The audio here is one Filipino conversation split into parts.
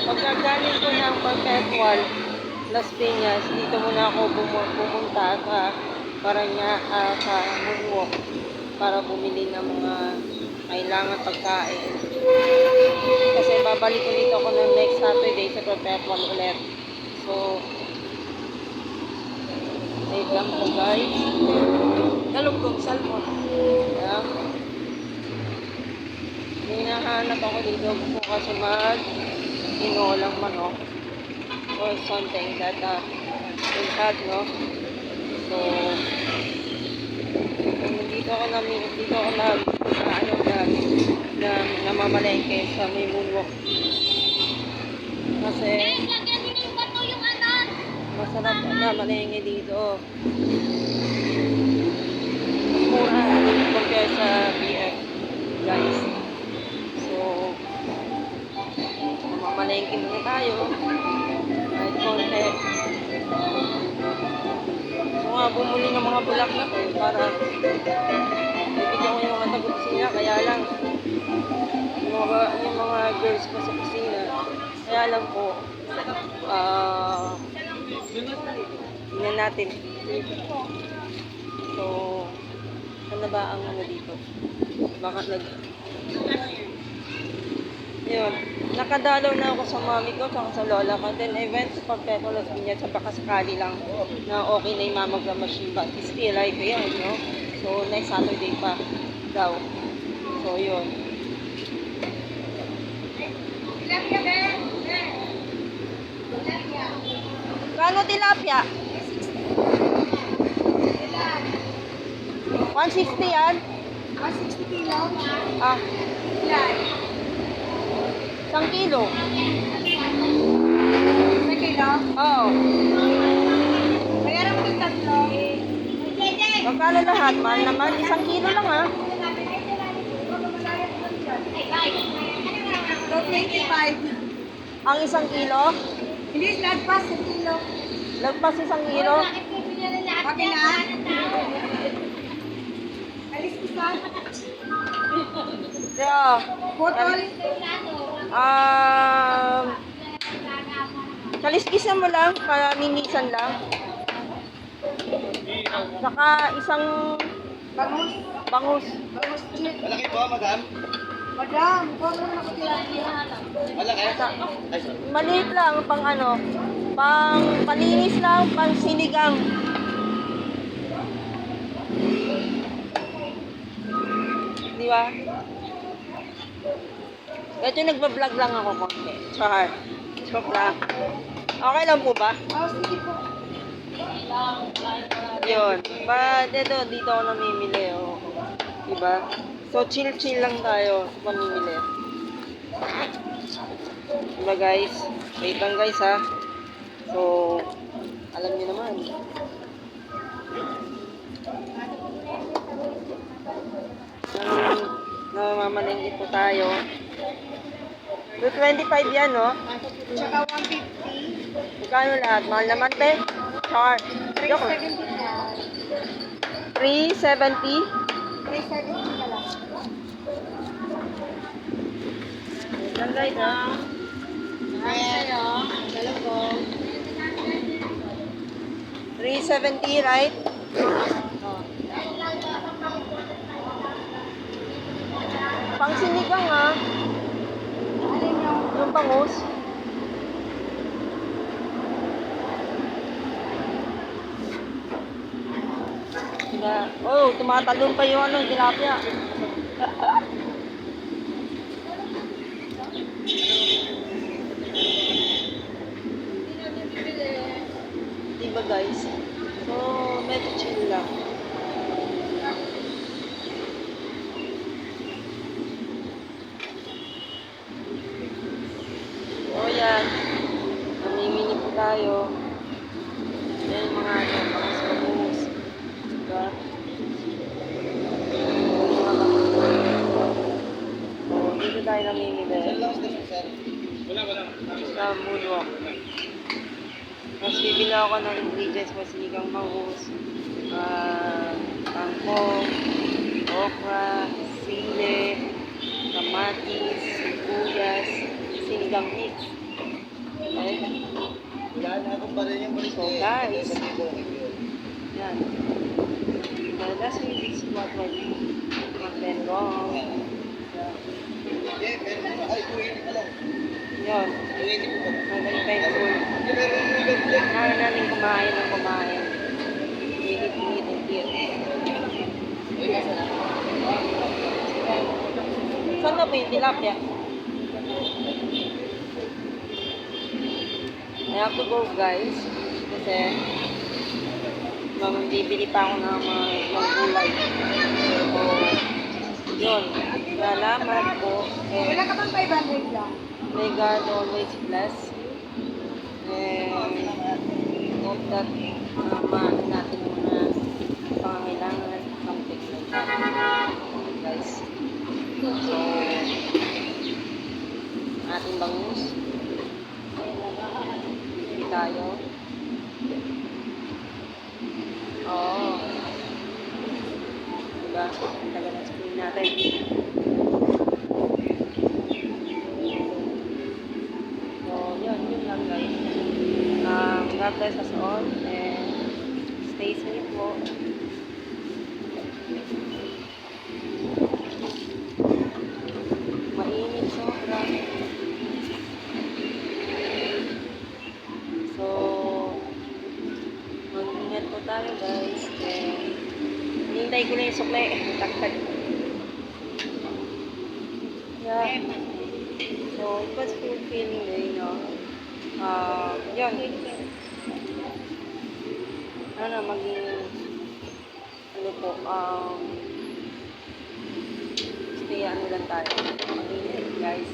Pagkagaling ko ng Perpetual, Las Piñas, dito muna ako pumunta sa sa Moonwalk para bumili ng mga kailangan pagkain. Kasi babalik ulit ako ng next Saturday sa Perpetual ulit. So, wait lang po guys. Galugtong salmon. Yeah. Hinahanap ako dito kung kasi inolang manok or something that will have, no? So, dito ako namamalengke sa may Moonwalk. Kasi masarap na malengke dito. Mas mura compare sa BF, guys. So, mamalengke muna tayo. Kahit konti. So nga, bumuli ng mga bulaklak para bibigyan ko yung mga taga-kusina. Kaya lang, yung mga girls ko sa kusina. Kaya lang po, tingnan natin. So, ano ba ang ano dito? Baka yun. Nakadalaw na ako sa mami ko, sa lola ko. Then I went to Perpetual Las Piñas sa baka sakali lang na okay na yung mammogram machine. But still alive yan, no? So, next Saturday pa daw. So, yun. Kano tilapia? 160 yan? 160 kilo. Ah, Ilan? 1 kilo. Sa kilo? Oo. Bayaran mo yung tatlo. Magkano lahat? Mahal naman. 1 kilo lang, ha? 225. Ang 1 kilo? Hindi, lagpas sa kilo. Lagpas 1 kilo? Okay na? Alis isa. Kaya, Botol. kaliskisan mo lang, para minisan lang. Saka isang Bangus. bangus. Bangus chip. Malaki po, madam. Madam, huwag mo na tilapia. Malaki. Ay, sorry. Maliit lang, pang ano, pang palinis lang, pang sinigang. Di ba? Ito nagbablog lang ako konti. Char. Joke lang. Okay lang po ba? Oh, sige po. Yun. Dito ako namimili. Oh. Diba? So, chill lang tayo sa pamimili. Diba guys? Wait lang guys ha. So, alam niyo naman. Namamalengke po tayo. 225 yan, no? Tsaka 150. Magkano lahat? Mahal naman, te. Char. Joke lang. 370. 370 na lang. Wait lang guys, ha? Sa'yo. Galugong. 370, right? Oh. Pang sinigang, ha? Alin yung? Yung bangus. Diba? Oh, tumatalon pa yung ano, tilapia. Diba guys? So, medyo chill lang. So, yan. Namimili po tayo. Yan yung mga ano, bangus. Diba? So, dito tayo namimili. Wala. Sa Moonwalk. Tapos bibili ako ng ingredients mo, sinigang bangus, kangkong, okra, sili, kamatis, sibuyas, sinigang mix. Okay. Wala na akong pa rin yung palis So, guys. Yan. The last week is what went wrong. Yeah. Okay, pero ay, 280 pa lang. Yun. 280 po ba? Hanggang thankful. Hindi, meron yung ganyan. Kaya namin kumain ng kumain. Hihit and hit. Ay, nasa na? Saan na po yung tilapia? I have to go, guys. Kasi bibili pa ako ng mga gulay. So, yun. Salamat po. Wala And ka bang 500 lang? may God always bless. And hope that maano natin mga pangangailangan, something like that. Guys. So, ating bangus. Hindi tayo. Oo. Diba? Ang tagal ng screen natin. So, yun lang guys. God bless us all and stay safe po. Mainit sobra. So, mag-ingat po tayo guys. And hinintay ko na yung sukle. Tagtag. Yeah. So, it was fulfilling day, you know. Yun. Ano, maging ano po, stay ano lang tayo. Mag-ingat guys.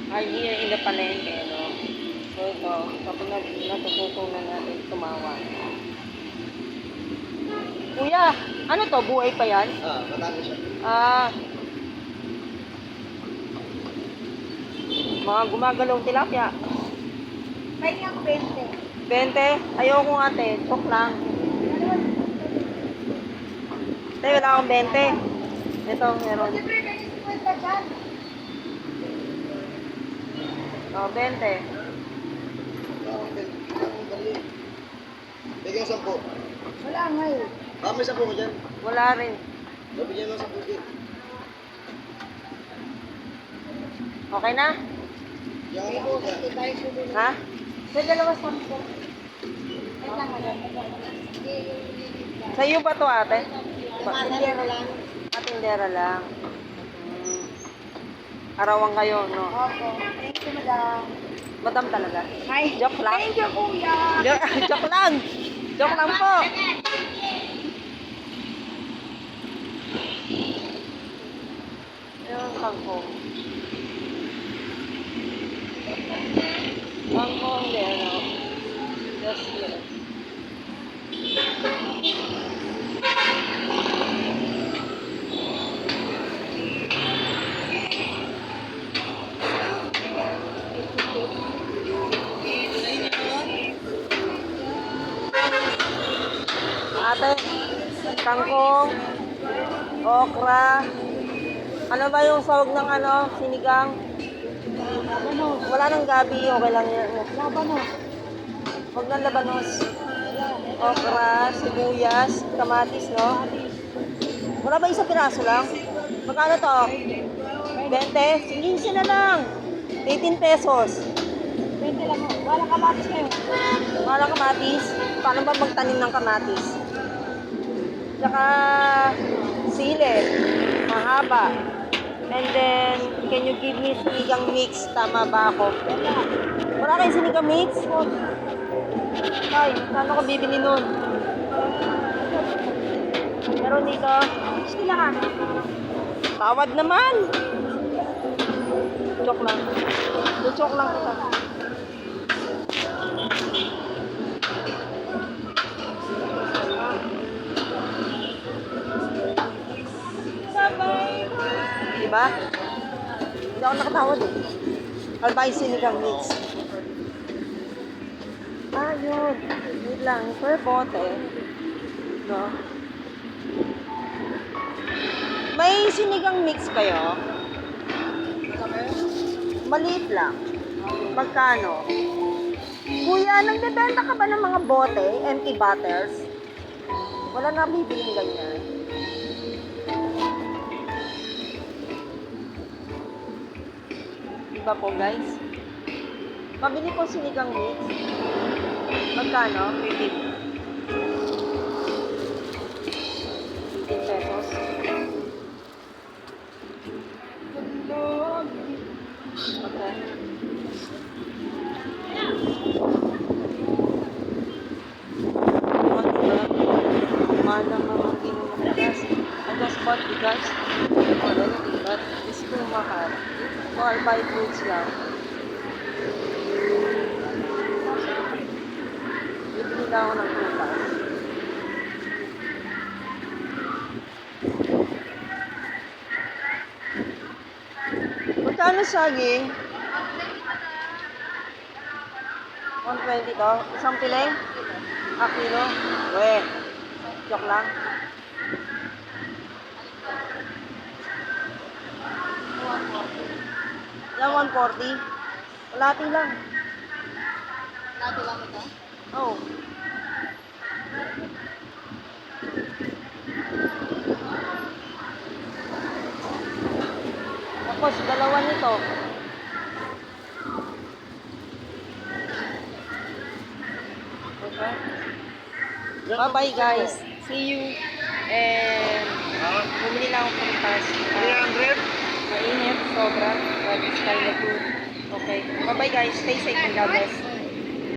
Are here in the palengke, no? So ito, kapag natututo na natin tumawa. Kuya, ano to? Buhay pa yan? Matago siya. Mga gumagalong tilapia. Pwede ako 20. 20? Ayoko ate, joke lang. Ate, wala akong 20. Ito, meron. Siyempre, pwede 50 dyan. Oh, 20. Bigyan ng 10. Wala ngayon. May 10 ko dyan. Wala rin. Bigyan ng 10 din. Okay na? Yan May ako bukas, dyan. tayo susunod. Ha? Sa dalawa 10. Wait lang, Sa iyo ba to ate? Matindera lang. Matindera lang. Arawan kayo, no? Opo. Thank you, madam. Madam talaga. Hi. Joke lang. Thank you, kuya. Joke lang. Joke lang po. Yung kangkong. Kangkong din, no? Just yun. Ate, kangkong, okra, ano ba yung sawag ng ano, sinigang? Wala nang gabi, okay lang yan. Labanos. Huwag ng labanos. Okra, sibuyas, kamatis, no? Wala ba isang piraso lang? Magkano to? 20? 15 na lang. 18 pesos. 20 lang. Wala kamatis kayo. Wala kamatis. Paano ba magtanim ng kamatis? Tsaka sili. Mahaba. And then, can you give me sinigang mix? Tama ba ako? Wala kayong sinigang mix? Ay, saan ako bibili nun? Meron dito. Sila ka. Tawad naman. Joke lang. Joke lang kita. Diba? Hindi ako nakatawad eh. Albay sinigang mix. Yun. Wait lang. Per bote. No? May sinigang mix kayo? Maliit lang. Magkano? Kuya, nagbebenta ka ba ng mga bote, empty bottles? Wala na bibiling ganyan. Diba po guys? Pabili po sinigang mix. Magkano? 15 pesos. Okay. Mahal ng mga bigas. I just bought bigas. Already, but it's too mahal. So I'll buy fruits lang. Bibili lang ako ng prutas. Magkano saging? 120 to? Isang piling? Kilo? We. Joke lang. Yan, 140. Kalahati lang. Lahat lang ito. Oh. Tapos, dalawa nito. Okay. Bye-bye guys. See you. And bumili lang akong prutas. 300? Mainit, sobra. But it's kind of good. Okay. Bye-bye guys. Stay safe and God bless.